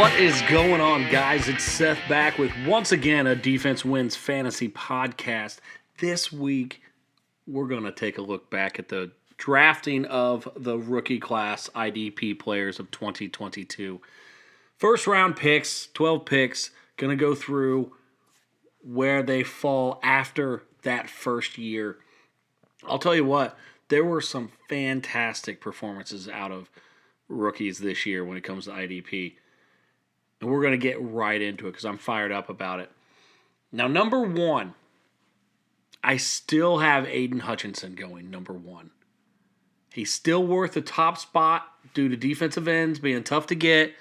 What is going on, guys? It's Seth back with once again a Defense Wins Fantasy podcast. This week, we're going to take a look back at the drafting of the rookie class IDP players of 2022. First round picks, 12 picks, going to go through where they fall after that first year. I'll tell you what, there were some fantastic performances out of rookies this year when it comes to IDP. And we're going to get right into it because I'm fired up about it. Now, number one, I still have Aiden Hutchinson going number one. He's still worth the top spot due to defensive ends being tough to get.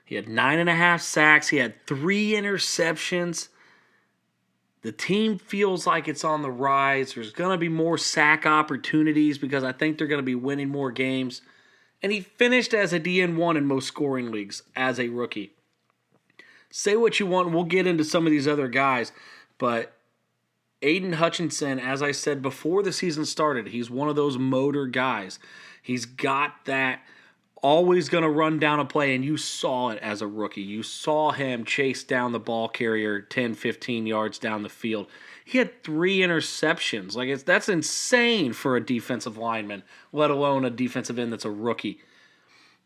He had 9.5 sacks. He had 3 interceptions. The team feels like it's on the rise. There's going to be more sack opportunities because I think they're going to be winning more games. And he finished as a DN1 in most scoring leagues as a rookie. Say what you want, we'll get into some of these other guys, but Aiden Hutchinson, as I said before the season started, he's one of those motor guys. He's got that always going to run down a play, and you saw it as a rookie. You saw him chase down the ball carrier 10, 15 yards down the field. He had 3 interceptions. That's insane for a defensive lineman, let alone a defensive end that's a rookie.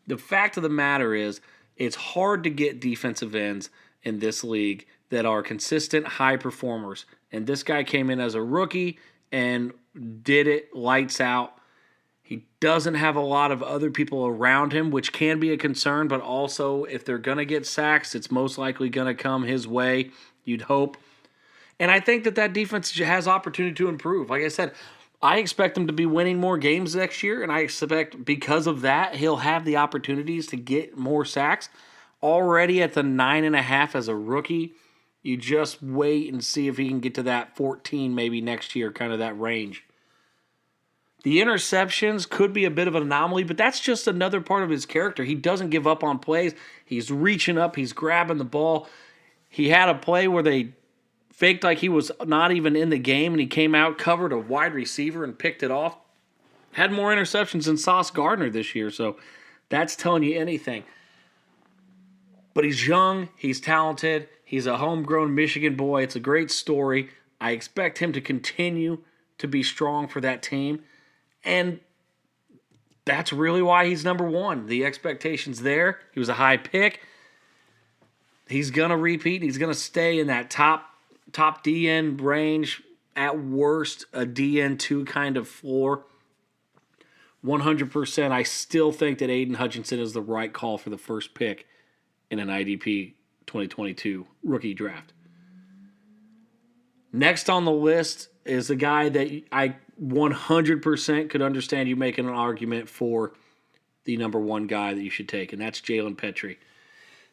The fact of the matter is, it's hard to get defensive ends in this league that are consistent high performers. And this guy came in as a rookie and did it lights out. He doesn't have a lot of other people around him, which can be a concern, but also if they're going to get sacks, it's most likely going to come his way, you'd hope. And I think that defense has opportunity to improve. Like I said, I expect him to be winning more games next year, and I expect because of that, he'll have the opportunities to get more sacks. Already at the 9.5 as a rookie, you just wait and see if he can get to that 14 maybe next year, kind of that range. The interceptions could be a bit of an anomaly, but that's just another part of his character. He doesn't give up on plays. He's reaching up. He's grabbing the ball. He had a play where they faked like he was not even in the game, and he came out, covered a wide receiver, and picked it off. Had more interceptions than Sauce Gardner this year, so that's telling you anything. But he's young, he's talented, he's a homegrown Michigan boy. It's a great story. I expect him to continue to be strong for that team, and that's really why he's number one. The expectation's there. He was a high pick. He's going to repeat. He's going to stay in that top DN range, at worst a DN2 kind of floor. 100%, I still think that Aiden Hutchinson is the right call for the first pick in an IDP 2022 rookie draft. Next on the list is the guy that I 100% could understand you making an argument for the number one guy that you should take, and that's Jalen Petrie.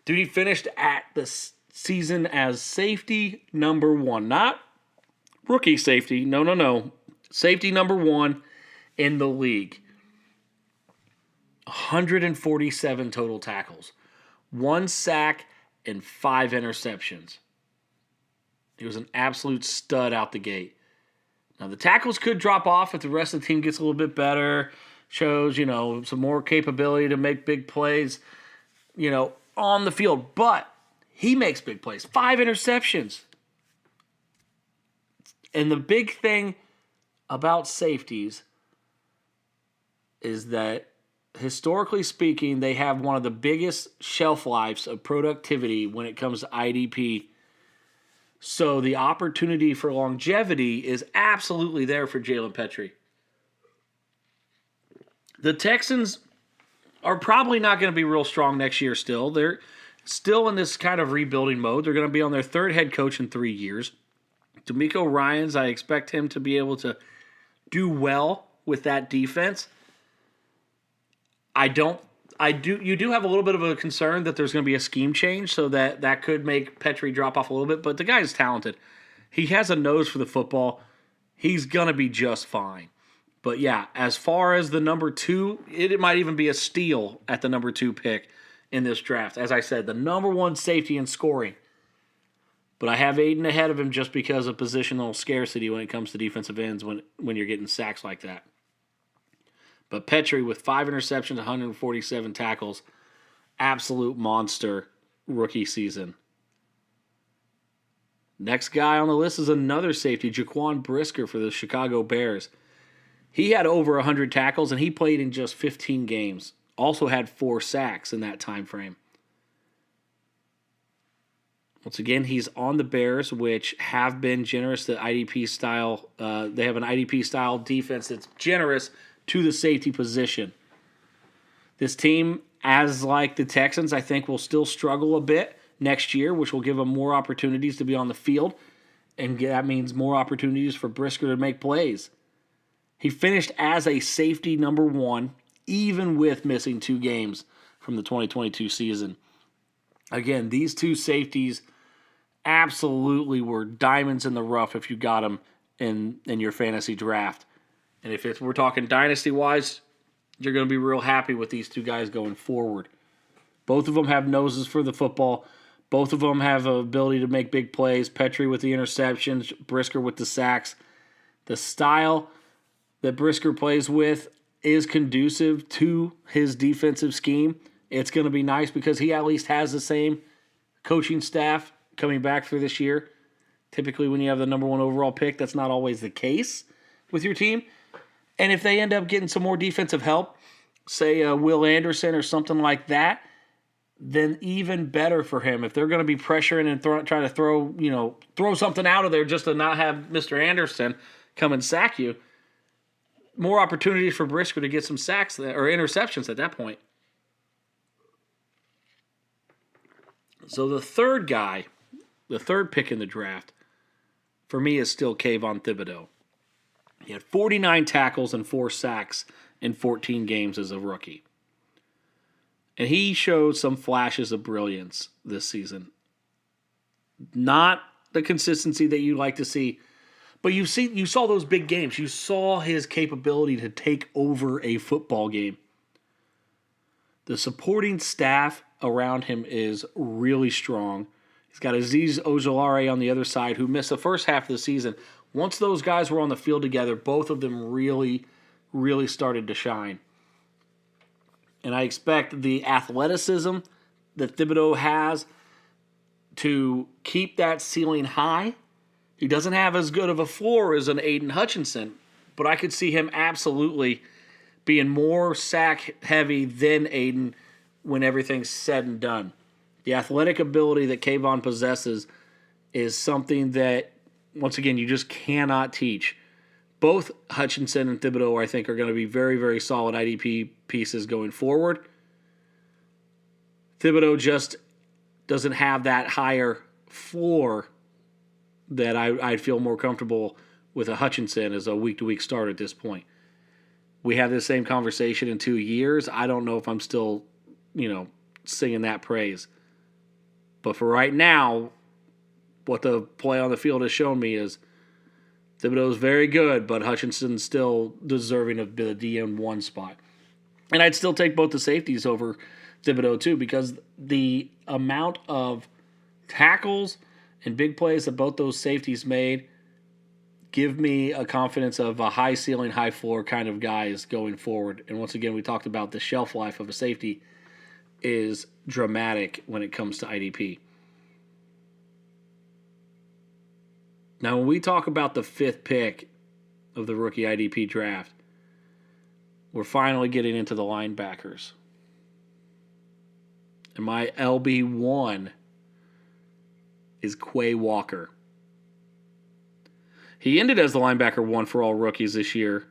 Dude, he finished at the season as safety number 1. Not rookie safety. No. Safety number 1 in the league. 147 total tackles. 1 sack and 5 interceptions. He was an absolute stud out the gate. Now, the tackles could drop off if the rest of the team gets a little bit better, shows, some more capability to make big plays, on the field. But he makes big plays. 5 interceptions. And the big thing about safeties is that, historically speaking, they have one of the biggest shelf lives of productivity when it comes to IDP. So the opportunity for longevity is absolutely there for Jalen Petrie. The Texans are probably not going to be real strong next year still. They're still in this kind of rebuilding mode. They're going to be on their 3rd head coach in 3 years. D'Amico Ryans, I expect him to be able to do well with that defense. You do have a little bit of a concern that there's going to be a scheme change, so that could make Petrie drop off a little bit, but the guy's talented. He has a nose for the football. He's going to be just fine. But yeah, as far as the number 2, it might even be a steal at the number 2 pick in this draft. As I said, the number 1 safety in scoring. But I have Aiden ahead of him just because of positional scarcity when it comes to defensive ends when you're getting sacks like that. But Petrie with 5 interceptions, 147 tackles, absolute monster rookie season. Next guy on the list is another safety, Jaquan Brisker for the Chicago Bears. He had over 100 tackles, and he played in just 15 games. Also had 4 sacks in that time frame. Once again, he's on the Bears, which have been generous to IDP style. They have an IDP style defense that's generous to the safety position. This team, as like the Texans, I think will still struggle a bit next year, which will give them more opportunities to be on the field. And that means more opportunities for Brisker to make plays. He finished as a safety number 1, even with missing 2 games from the 2022 season. Again, these 2 safeties absolutely were diamonds in the rough if you got them in your fantasy draft. And if we're talking dynasty-wise, you're going to be real happy with these 2 guys going forward. Both of them have noses for the football. Both of them have an ability to make big plays. Petrie with the interceptions, Brisker with the sacks. The style that Brisker plays with is conducive to his defensive scheme. It's going to be nice because he at least has the same coaching staff coming back for this year. Typically, when you have the number 1 overall pick, that's not always the case with your team. And if they end up getting some more defensive help, say Will Anderson or something like that, then even better for him. If they're going to be pressuring and trying to throw something out of there just to not have Mr. Anderson come and sack you, more opportunities for Brisker to get some sacks or interceptions at that point. So the third guy, the third pick in the draft, for me is still Kayvon Thibodeau. He had 49 tackles and 4 sacks in 14 games as a rookie. And he showed some flashes of brilliance this season. Not the consistency that you like to see, but you saw those big games. You saw his capability to take over a football game. The supporting staff around him is really strong. He's got Azeez Ojulari on the other side, who missed the first half of the season. Once those guys were on the field together, both of them really, really started to shine. And I expect the athleticism that Thibodeau has to keep that ceiling high. He doesn't have as good of a floor as an Aiden Hutchinson, but I could see him absolutely being more sack-heavy than Aiden when everything's said and done. The athletic ability that Kayvon possesses is something that, once again, you just cannot teach. Both Hutchinson and Thibodeau, I think, are going to be very, very solid IDP pieces going forward. Thibodeau just doesn't have that higher floor that I'd feel more comfortable with a Hutchinson as a week-to-week starter at this point. We have this same conversation in 2 years. I don't know if I'm still, singing that praise. But for right now, what the play on the field has shown me is Thibodeau's very good, but Hutchinson's still deserving of the DN1 spot. And I'd still take both the safeties over Thibodeau too, because the amount of tackles and big plays that both those safeties made give me a confidence of a high ceiling, high floor kind of guys going forward. And once again, we talked about the shelf life of a safety is dramatic when it comes to IDP. Now, when we talk about the 5th pick of the rookie IDP draft, we're finally getting into the linebackers. And my LB1 is Quay Walker. He ended as the linebacker 1 for all rookies this year.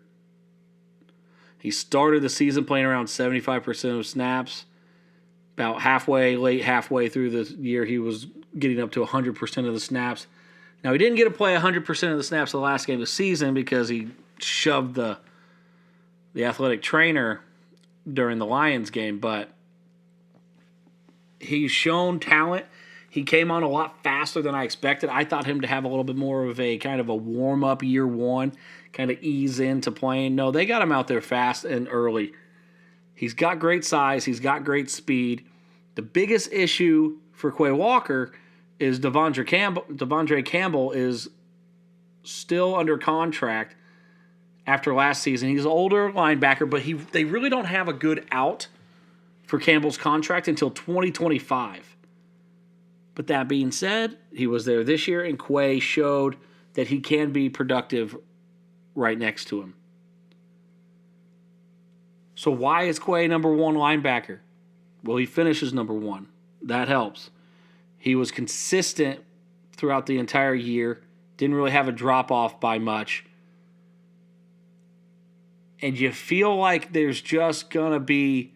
He started the season playing around 75% of snaps. About late halfway through the year, he was getting up to 100% of the snaps. Now, he didn't get to play 100% of the snaps the last game of the season because he shoved the athletic trainer during the Lions game, but he's shown talent. He came on a lot faster than I expected. I thought him to have a little bit more of a kind of a warm-up year 1, kind of ease into playing. No, they got him out there fast and early. He's got great size. He's got great speed. The biggest issue for Quay Walker is Devondre Campbell is still under contract after last season. He's an older linebacker, but they really don't have a good out for Campbell's contract until 2025. But that being said, he was there this year, and Quay showed that he can be productive right next to him. So why is Quay number one linebacker? Well, he finishes number one. That helps. He was consistent throughout the entire year. Didn't really have a drop-off by much. And you feel like there's just going to be,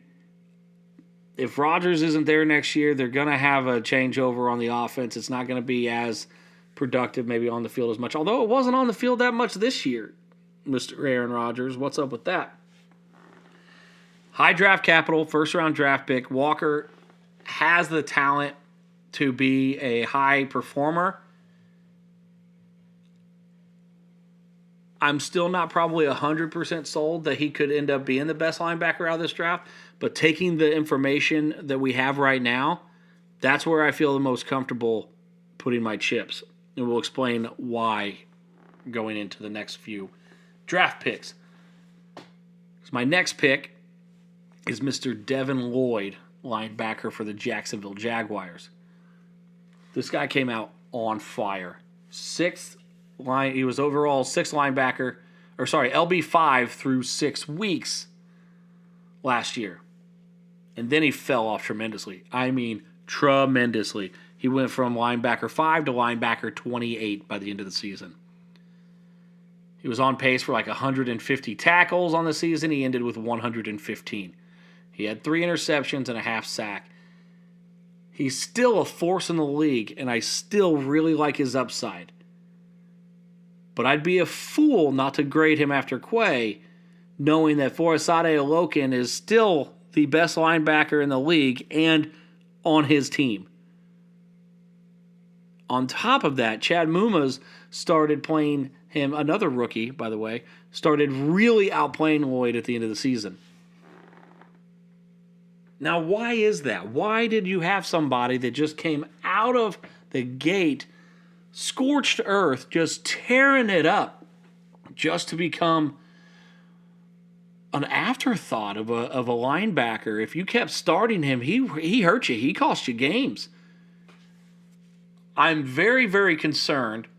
if Rodgers isn't there next year, they're going to have a changeover on the offense. It's not going to be as productive maybe on the field as much. Although it wasn't on the field that much this year, Mr. Aaron Rodgers. What's up with that? High draft capital, first-round draft pick. Walker has the talent to be a high performer. I'm still not probably 100% sold that he could end up being the best linebacker out of this draft, but taking the information that we have right now, that's where I feel the most comfortable putting my chips. And we'll explain why going into the next few draft picks. So my next pick is Mr. Devin Lloyd, linebacker for the Jacksonville Jaguars. This guy came out on fire. He was overall LB5 through 6 weeks last year. And then he fell off tremendously. I mean, tremendously. He went from linebacker 5 to linebacker 28 by the end of the season. He was on pace for like 150 tackles on the season. He ended with 115. He had 3 interceptions and a half sack. He's still a force in the league, and I still really like his upside. But I'd be a fool not to grade him after Quay, knowing that Foyesade Olokin is still the best linebacker in the league and on his team. On top of that, Chad Mumas started playing him, another rookie, by the way, started really outplaying Lloyd at the end of the season. Now, why is that? Why did you have somebody that just came out of the gate, scorched earth, just tearing it up, just to become an afterthought of a linebacker? If you kept starting him, he hurt you. He cost you games. I'm very, very concerned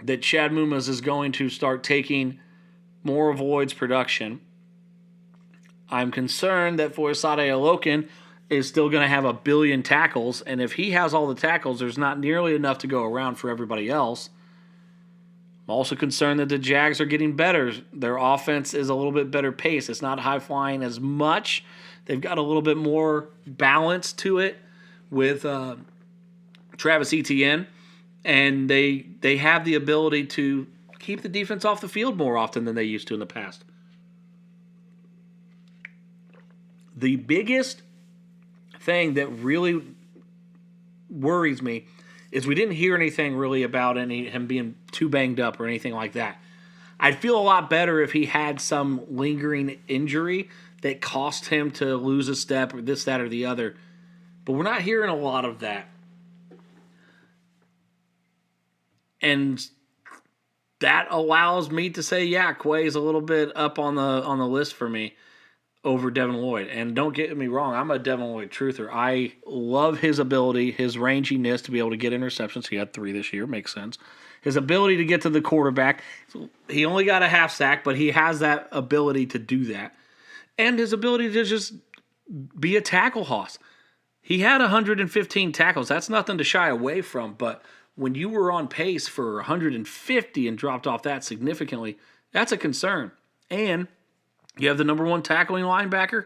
that Chad Mumas is going to start taking more of Lloyd's production. I'm concerned that Foyesade Olokin is still going to have 1 billion tackles, and if he has all the tackles, there's not nearly enough to go around for everybody else. I'm also concerned that the Jags are getting better. Their offense is a little bit better pace. It's not high-flying as much. They've got a little bit more balance to it with Travis Etienne, and they have the ability to keep the defense off the field more often than they used to in the past. The biggest thing that really worries me is we didn't hear anything really about him being too banged up or anything like that. I'd feel a lot better if he had some lingering injury that cost him to lose a step or this, that, or the other. But we're not hearing a lot of that. And that allows me to say, yeah, Quay is a little bit up on the list for me over Devin Lloyd. And don't get me wrong, I'm a Devin Lloyd truther. I love his ability, his ranginess to be able to get interceptions. He had 3 this year, makes sense. His ability to get to the quarterback. He only got a half sack, but he has that ability to do that. And his ability to just be a tackle hoss. He had 115 tackles. That's nothing to shy away from, but when you were on pace for 150 and dropped off that significantly, that's a concern. And you have the number 1 tackling linebacker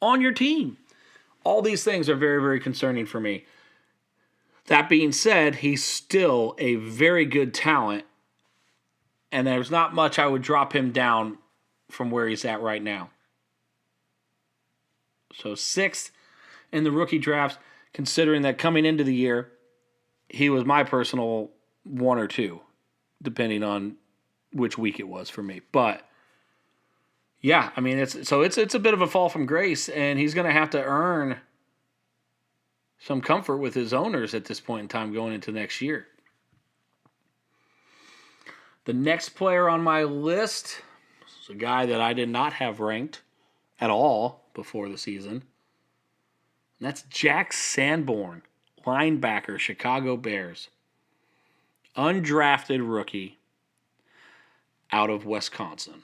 on your team. All these things are very, very concerning for me. That being said, he's still a very good talent, and there's not much I would drop him down from where he's at right now. So 6th in the rookie drafts, considering that coming into the year, he was my personal 1 or 2, depending on which week it was for me. But yeah, I mean, it's a bit of a fall from grace, and he's going to have to earn some comfort with his owners at this point in time going into next year. The next player on my list is a guy that I did not have ranked at all before the season, and that's Jack Sanborn, linebacker, Chicago Bears. Undrafted rookie out of Wisconsin.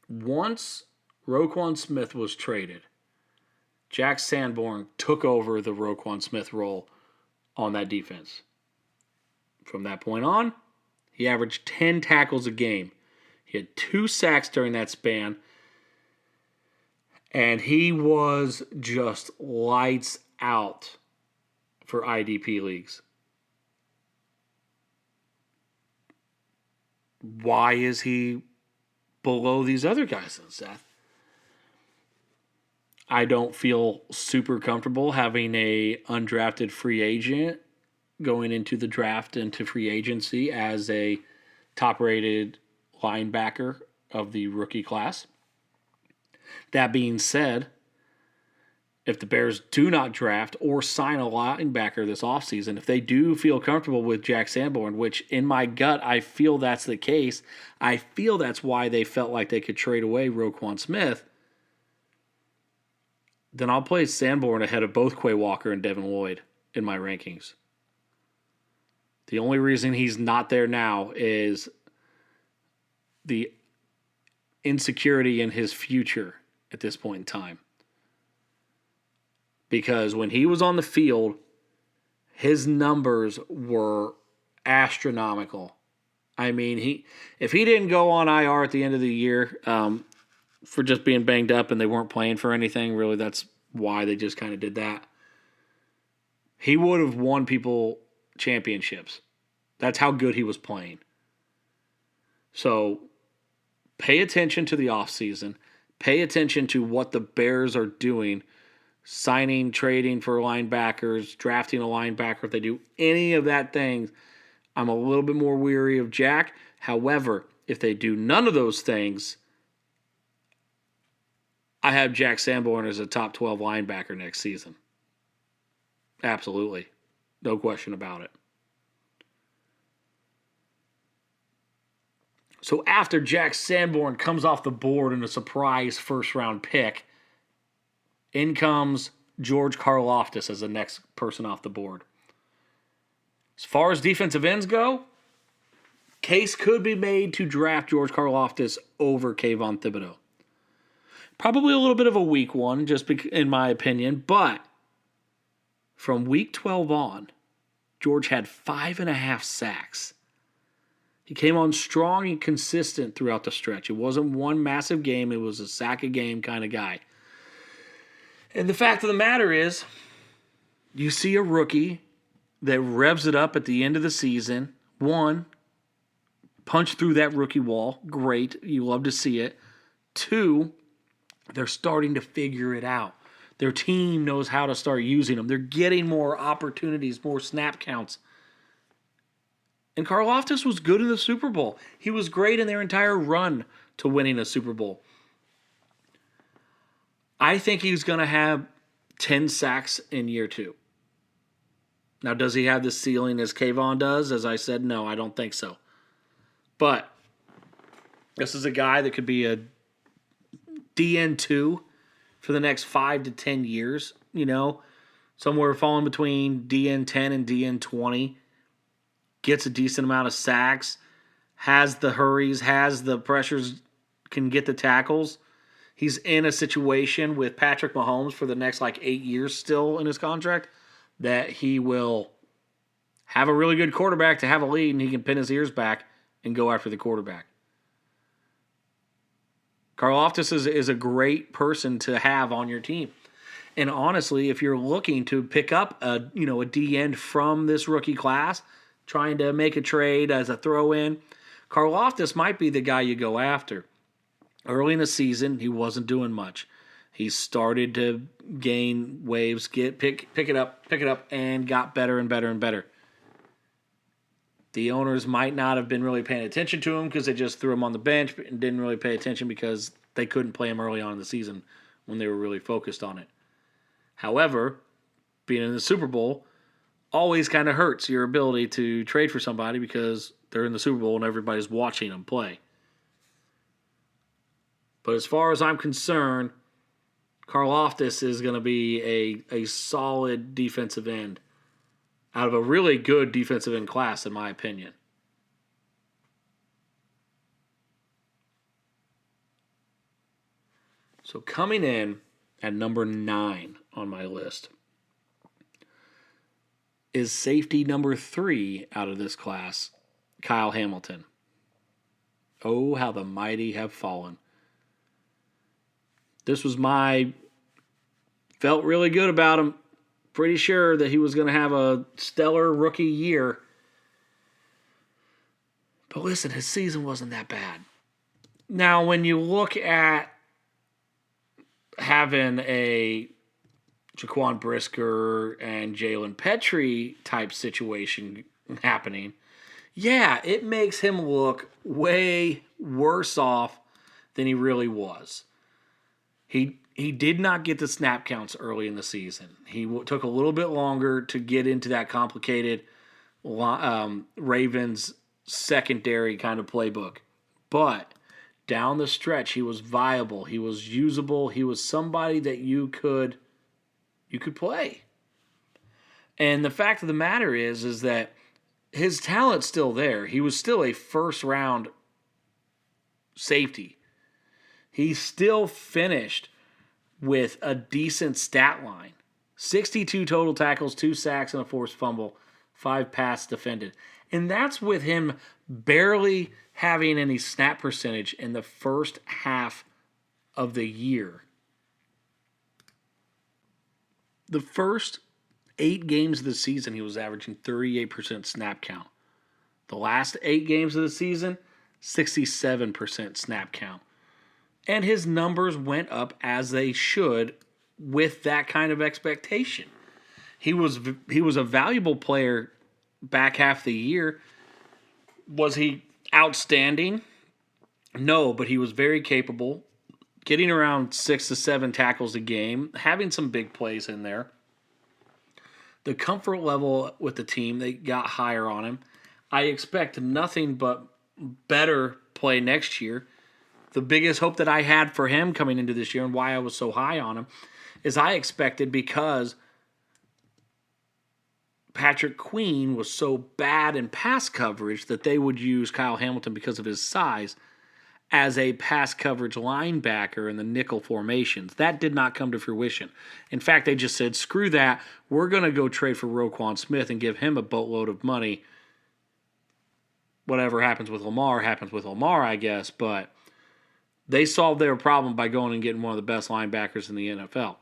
Once Roquan Smith was traded, Jack Sanborn took over the Roquan Smith role on that defense. From that point on, he averaged 10 tackles a game. He had 2 sacks during that span, and he was just lights out for IDP leagues. Why is he below these other guys then, Seth? I don't feel super comfortable having a undrafted free agent going into the draft into free agency as a top-rated linebacker of the rookie class. That being said, if the Bears do not draft or sign a linebacker this offseason, if they do feel comfortable with Jack Sanborn, which in my gut I feel that's the case, I feel that's why they felt like they could trade away Roquan Smith, then I'll place Sanborn ahead of both Quay Walker and Devin Lloyd in my rankings. The only reason he's not there now is the insecurity in his future at this point in time. Because when he was on the field, his numbers were astronomical. I mean, if he didn't go on IR at the end of the year for just being banged up and they weren't playing for anything, really that's why they just kind of did that. He would have won people championships. That's how good he was playing. So pay attention to the offseason. Pay attention to what the Bears are doing. Signing, trading for linebackers, drafting a linebacker. If they do any of that things, I'm a little bit more weary of Jack. However, if they do none of those things, I have Jack Sanborn as a top 12 linebacker next season. Absolutely. No question about it. So after Jack Sanborn comes off the board in a surprise first-round pick, in comes George Karlaftis as the next person off the board. As far as defensive ends go, case could be made to draft George Karlaftis over Kayvon Thibodeau. Probably a little bit of a weak one, just in my opinion, but from week 12 on, George had 5.5 sacks. He came on strong and consistent throughout the stretch. It wasn't one massive game. It was a sack-a-game kind of guy. And the fact of the matter is, you see a rookie that revs it up at the end of the season. One, punch through that rookie wall. Great. You love to see it. Two, they're starting to figure it out. Their team knows how to start using them. They're getting more opportunities, more snap counts. And Karlaftis was good in the Super Bowl. He was great in their entire run to winning a Super Bowl. I think he's going to have 10 sacks in year 2. Now, does he have the ceiling as Kayvon does? As I said, no, I don't think so. But this is a guy that could be a DN2 for the next 5 to 10 years, somewhere falling between DN10 and DN20. Gets a decent amount of sacks, has the hurries, has the pressures, can get the tackles. He's in a situation with Patrick Mahomes for the next 8 years still in his contract that he will have a really good quarterback to have a lead and he can pin his ears back and go after the quarterback. Karlaftis is a great person to have on your team. And honestly, if you're looking to pick up a D end from this rookie class, trying to make a trade as a throw-in, Karlaftis might be the guy you go after. Early in the season, he wasn't doing much. He started to gain waves, pick it up, and got better and better and better. The owners might not have been really paying attention to him because they just threw him on the bench and didn't really pay attention because they couldn't play him early on in the season when they were really focused on it. However, being in the Super Bowl always kind of hurts your ability to trade for somebody because they're in the Super Bowl and everybody's watching them play. But as far as I'm concerned, Karlaftis is going to be a solid defensive end out of a really good defensive end class, in my opinion. So coming in at number 9 on my list is safety number 3 out of this class, Kyle Hamilton. Oh, how the mighty have fallen. This was felt really good about him. Pretty sure that he was going to have a stellar rookie year. But listen, his season wasn't that bad. Now, when you look at having a Jaquan Brisker and Jalen Petrie type situation happening, yeah, it makes him look way worse off than he really was. He did not get the snap counts early in the season. He took a little bit longer to get into that complicated Ravens secondary kind of playbook. But down the stretch, he was viable. He was usable. He was somebody that you could play. And the fact of the matter is that his talent's still there. He was still a first-round safety. He still finished with a decent stat line. 62 total tackles, 2 sacks, and a forced fumble, 5 passes defended. And that's with him barely having any snap percentage in the first half of the year. The first 8 games of the season, he was averaging 38% snap count. The last 8 games of the season, 67% snap count. And his numbers went up as they should with that kind of expectation. He was a valuable player back half the year. Was he outstanding? No, but he was very capable, getting around 6 to 7 tackles a game, having some big plays in there. The comfort level with the team, they got higher on him. I expect nothing but better play next year. The biggest hope that I had for him coming into this year and why I was so high on him is I expected, because Patrick Queen was so bad in pass coverage, that they would use Kyle Hamilton, because of his size, as a pass coverage linebacker in the nickel formations. That did not come to fruition. In fact, they just said, screw that. We're going to go trade for Roquan Smith and give him a boatload of money. Whatever happens with Lamar, I guess. But they solved their problem by going and getting one of the best linebackers in the NFL.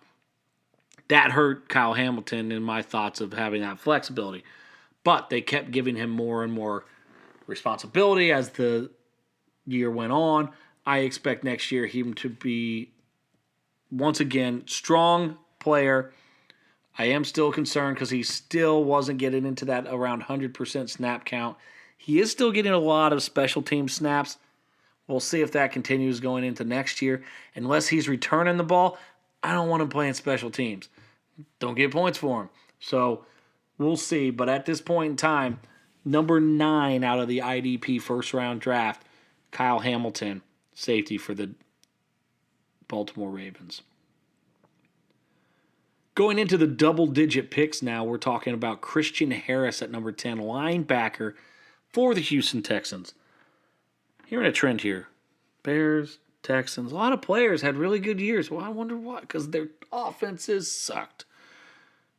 That hurt Kyle Hamilton in my thoughts of having that flexibility. But they kept giving him more and more responsibility as the year went on. I expect next year him to be, once again, strong player. I am still concerned because he still wasn't getting into that around 100% snap count. He is still getting a lot of special team snaps. We'll see if that continues going into next year. Unless he's returning the ball, I don't want him playing special teams. Don't get points for him. So we'll see. But at this point in time, number 9 out of the IDP first-round draft, Kyle Hamilton, safety for the Baltimore Ravens. Going into the double-digit picks now, we're talking about Christian Harris at number 10, linebacker for the Houston Texans. Hearing a trend here. Bears, Texans, a lot of players had really good years. Well, I wonder why, because their offenses sucked.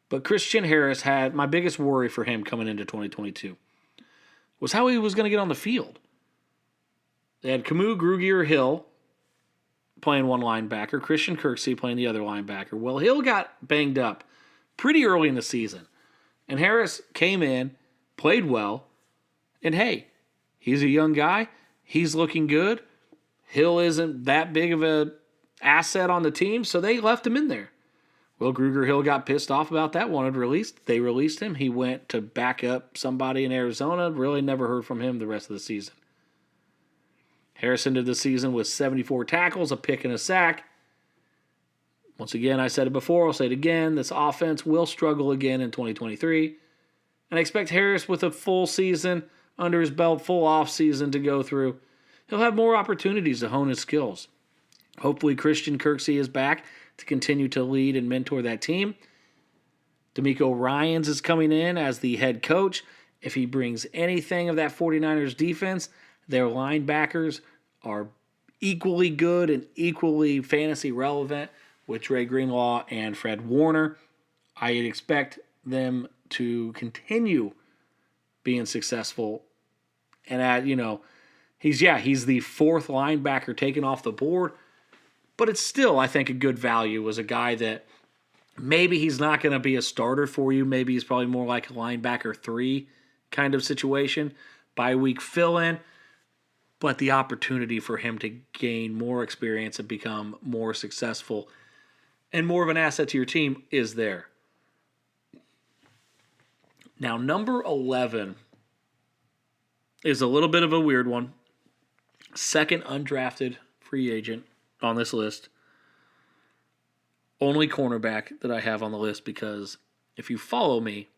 But Christian Harris had, my biggest worry for him coming into 2022 was how he was going to get on the field. They had Camus, Grugier, Hill playing one linebacker, Christian Kirksey playing the other linebacker. Well, Hill got banged up pretty early in the season. And Harris came in, played well, and hey, he's a young guy. He's looking good. Hill isn't that big of an asset on the team, so they left him in there. Well, Grugier-Hill got pissed off about that, wanted released. They released him. He went to back up somebody in Arizona. Really never heard from him the rest of the season. Harris ended the season with 74 tackles, a pick, and a sack. Once again, I said it before, I'll say it again. This offense will struggle again in 2023. And I expect Harris with a full season under his belt, full off season to go through. He'll have more opportunities to hone his skills. Hopefully Christian Kirksey is back to continue to lead and mentor that team. D'Amico Ryans is coming in as the head coach. If he brings anything of that 49ers defense, their linebackers are equally good and equally fantasy relevant with Dre Greenlaw and Fred Warner. I expect them to continue being successful. And he's the fourth linebacker taken off the board, but it's still, I think, a good value as a guy that maybe he's not going to be a starter for you. Maybe he's probably more like a linebacker 3 kind of situation, bye-week fill-in, but the opportunity for him to gain more experience and become more successful and more of an asset to your team is there. Now, number 11 is a little bit of a weird one. Second undrafted free agent on this list. Only cornerback that I have on the list because if you follow me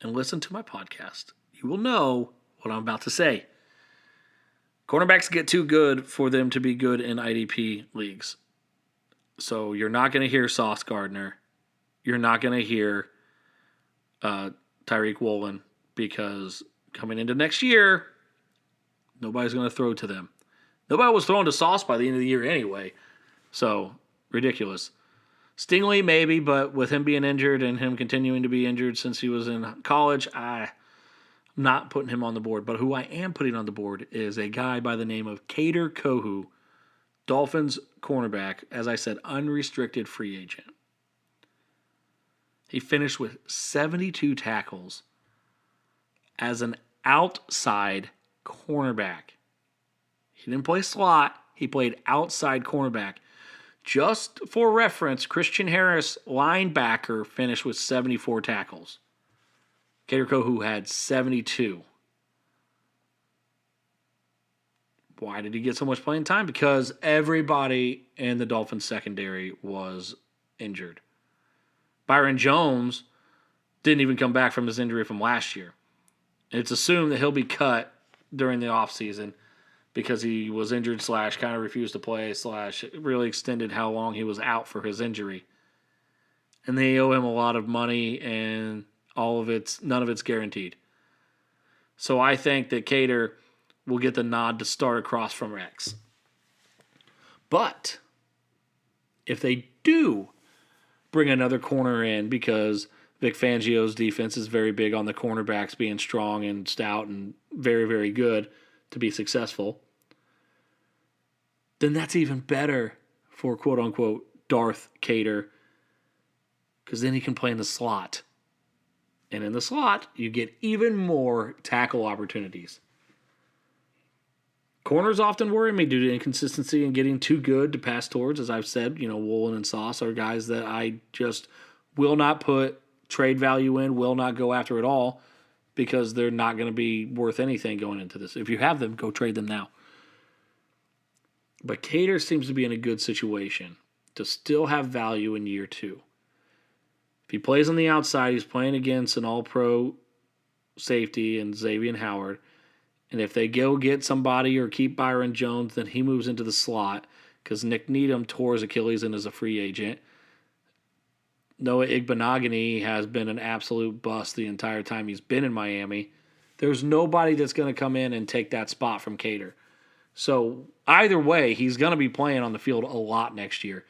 and listen to my podcast, you will know what I'm about to say. Cornerbacks get too good for them to be good in IDP leagues. So you're not going to hear Sauce Gardner. You're not going to hear Tyreek Woolen because coming into next year, nobody's going to throw to them. Nobody was throwing to Sauce by the end of the year anyway. So, ridiculous. Stingley, maybe, but with him being injured and him continuing to be injured since he was in college, I'm not putting him on the board. But who I am putting on the board is a guy by the name of Kader Kohou, Dolphins cornerback, as I said, unrestricted free agent. He finished with 72 tackles as an outside cornerback. He didn't play slot. He played outside cornerback. Just for reference, Christian Harris, linebacker, finished with 74 tackles. Kader Kohou had 72. Why did he get so much playing time? Because everybody in the Dolphins secondary was injured. Byron Jones didn't even come back from his injury from last year. It's assumed that he'll be cut during the offseason because he was injured / kind of refused to play / really extended how long he was out for his injury. And they owe him a lot of money and none of it's guaranteed. So I think that Kader will get the nod to start across from Rex. But if they do bring another corner in because Vic Fangio's defense is very big on the cornerbacks being strong and stout and very, very good to be successful, then that's even better for quote-unquote Darth Kader because then he can play in the slot. And in the slot, you get even more tackle opportunities. Corners often worry me due to inconsistency and getting too good to pass towards. As I've said, Woolen and Sauce are guys that I just will not put trade value in, will not go after at all because they're not going to be worth anything going into this. If you have them, go trade them now. But Kader seems to be in a good situation to still have value in year 2. If he plays on the outside, he's playing against an all-pro safety and Xavier Howard. And if they go get somebody or keep Byron Jones, then he moves into the slot because Nick Needham tore his Achilles and is a free agent. Noah Igbenogany has been an absolute bust the entire time he's been in Miami. There's nobody that's going to come in and take that spot from Kader. So either way, he's going to be playing on the field a lot next year.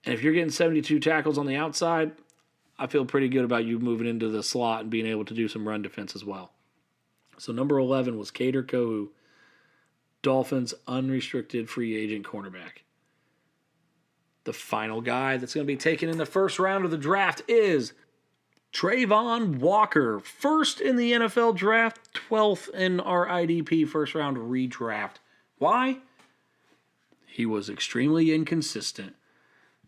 And if you're getting 72 tackles on the outside, I feel pretty good about you moving into the slot and being able to do some run defense as well. So number 11 was Kader Kohou, Dolphins unrestricted free agent cornerback. The final guy that's going to be taken in the first round of the draft is Travon Walker. First in the NFL draft, 12th in our IDP first round redraft. Why? He was extremely inconsistent.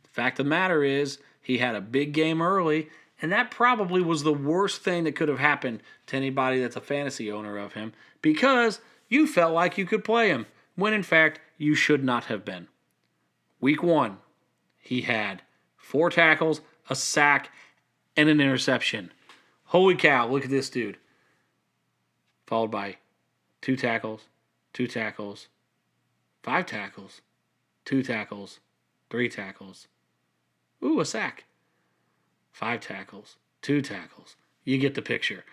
The fact of the matter is, he had a big game early, and that probably was the worst thing that could have happened to anybody that's a fantasy owner of him because you felt like you could play him, when in fact you should not have been. Week 1, he had 4 tackles, a sack, and an interception. Holy cow, look at this dude. Followed by 2 tackles, 2 tackles, 5 tackles, 2 tackles, 3 tackles. Ooh, a sack. 5 tackles, 2 tackles. You get the picture.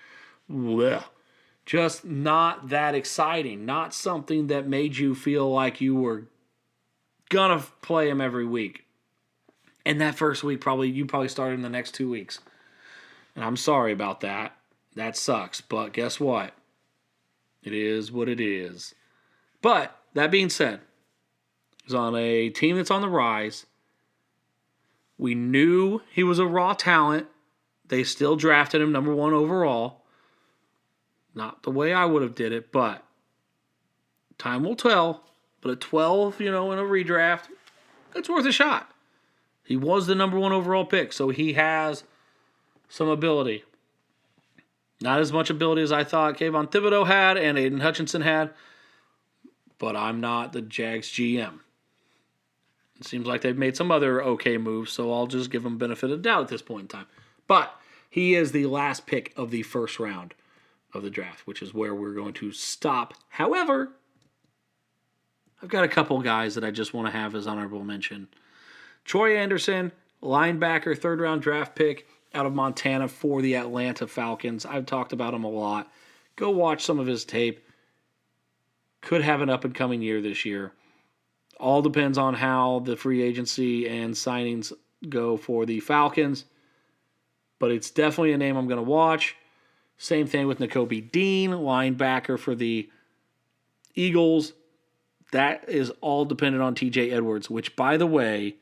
Well, just not that exciting. Not something that made you feel like you were going to play him every week. And that first week, you probably started in the next 2 weeks. And I'm sorry about that. That sucks. But guess what? It is what it is. But that being said, he's on a team that's on the rise. We knew he was a raw talent. They still drafted him number 1 overall. Not the way I would have did it, but time will tell. But at 12, in a redraft, it's worth a shot. He was the number 1 overall pick, so he has some ability. Not as much ability as I thought Kayvon Thibodeau had and Aiden Hutchinson had, but I'm not the Jags GM. It seems like they've made some other okay moves, so I'll just give them benefit of the doubt at this point in time. But he is the last pick of the first round of the draft, which is where we're going to stop. However, I've got a couple guys that I just want to have as honorable mention. Troy Anderson, linebacker, 3rd-round draft pick out of Montana for the Atlanta Falcons. I've talked about him a lot. Go watch some of his tape. Could have an up-and-coming year this year. All depends on how the free agency and signings go for the Falcons. But it's definitely a name I'm going to watch. Same thing with Nakobe Dean, linebacker for the Eagles. That is all dependent on TJ Edwards, which, by the way,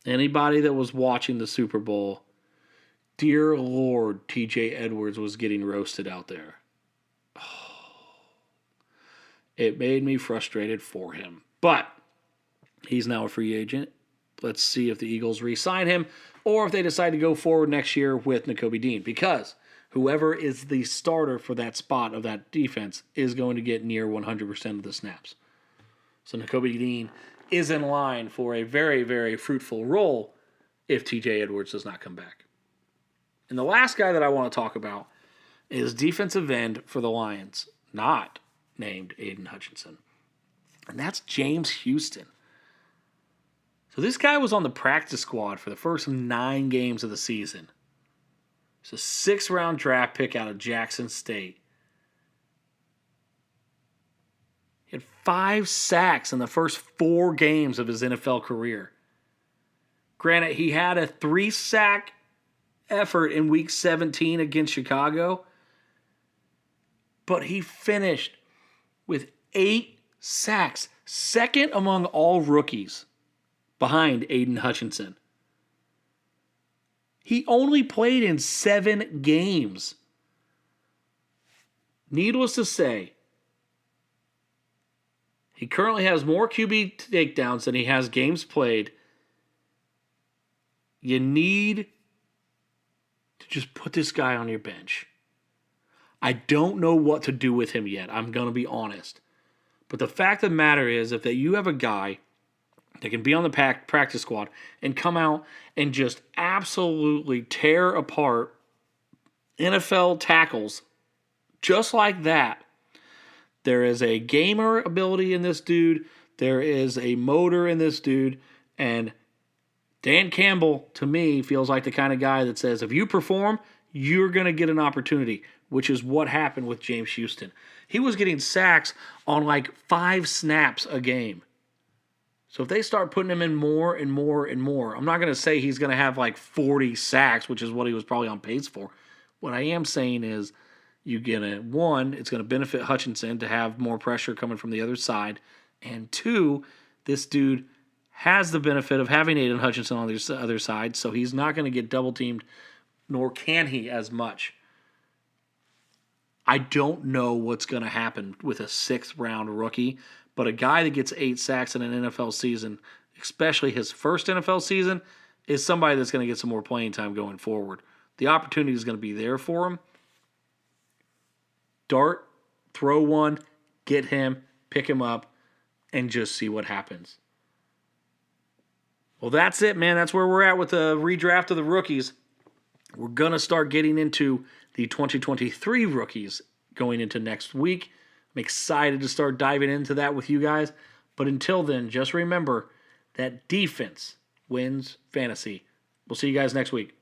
anybody that was watching the Super Bowl, dear Lord, TJ Edwards was getting roasted out there. It made me frustrated for him. But he's now a free agent. Let's see if the Eagles re-sign him or if they decide to go forward next year with Nakobe Dean. Because whoever is the starter for that spot of that defense is going to get near 100% of the snaps. So Nakobe Dean is in line for a very, very fruitful role if TJ Edwards does not come back. And the last guy that I want to talk about is defensive end for the Lions, not named Aiden Hutchinson. And that's James Houston. So this guy was on the practice squad for the first 9 games of the season. He's a 6th-round draft pick out of Jackson State. He had 5 sacks in the first 4 games of his NFL career. Granted, he had a 3-sack effort in Week 17 against Chicago, but he finished with 8 sacks, second among all rookies behind Aiden Hutchinson. He only played in 7 games. Needless to say, he currently has more QB takedowns than he has games played. You need to just put this guy on your bench. I don't know what to do with him yet. I'm going to be honest. But the fact of the matter is, if that you have a guy that can be on the practice squad and come out and just absolutely tear apart NFL tackles just like that, there is a gamer ability in this dude. There is a motor in this dude. And Dan Campbell, to me, feels like the kind of guy that says, if you perform, you're going to get an opportunity, which is what happened with James Houston. He was getting sacks on like 5 snaps a game. So if they start putting him in more and more and more, I'm not going to say he's going to have like 40 sacks, which is what he was probably on pace for. What I am saying is it's going to benefit Hutchinson to have more pressure coming from the other side. And 2, this dude has the benefit of having Aiden Hutchinson on the other side, so he's not going to get double-teamed, nor can he as much. I don't know what's going to happen with a 6th-round rookie, but a guy that gets 8 sacks in an NFL season, especially his first NFL season, is somebody that's going to get some more playing time going forward. The opportunity is going to be there for him. Dart, throw one, get him, pick him up, and just see what happens. Well, that's it, man. That's where we're at with the redraft of the rookies. We're going to start getting into the 2023 rookies going into next week. I'm excited to start diving into that with you guys. But until then, just remember that defense wins fantasy. We'll see you guys next week.